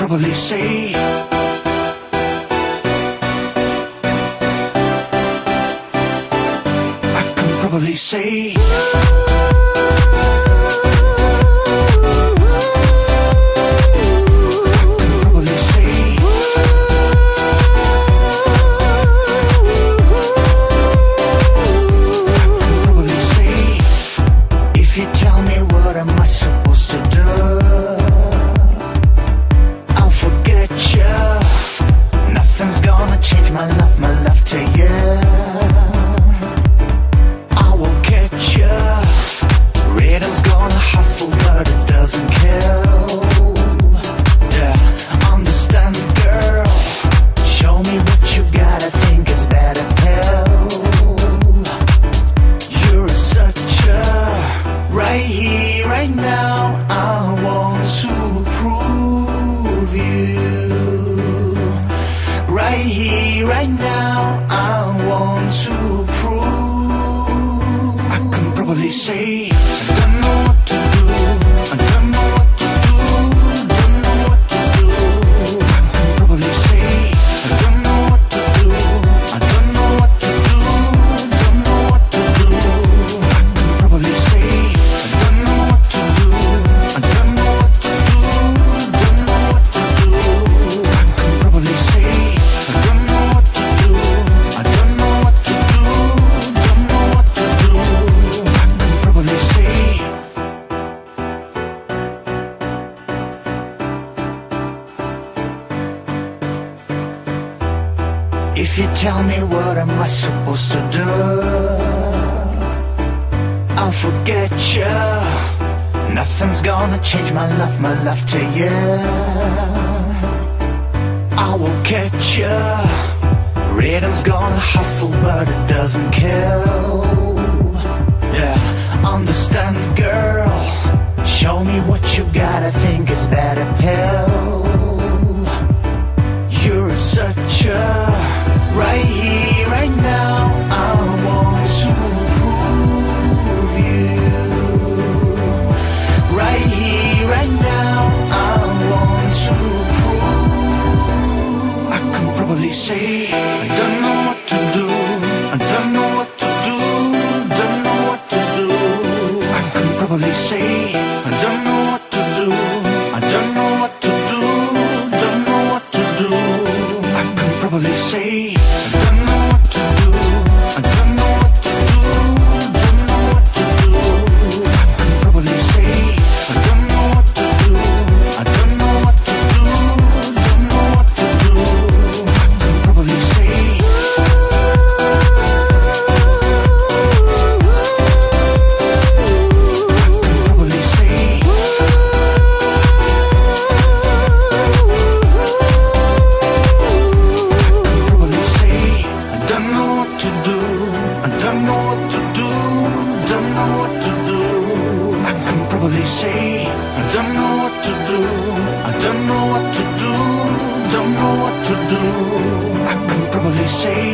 probably say probably say if you tell me what am I supposed to do, I'll forget you. Nothing's gonna change my love to you. Rhythm's gonna hustle, but it doesn't kill. Yeah, understand, girl. Show me what you got, I think it's better pill. You're such a right here, right now. I want to prove you. Right here, right now. I want to prove. I can probably say if you tell me what am I supposed to do, I'll forget you. Nothing's gonna change my love to you. I will catch you. Rhythm's gonna hustle, but it doesn't kill. Yeah, understand, girl. Show me what you got, I think it's better pill. You're such a right here, right now. I want to prove you. Right here, right now. I want to prove. I can probably say I don't know what to do. I don't know what to do. Don't know what to do. I can probably say I don't know what to do. I don't know what to do. Don't know what to do. I can probably say I don't know what to do. I don't know what to do. Don't know what to do. I can probably say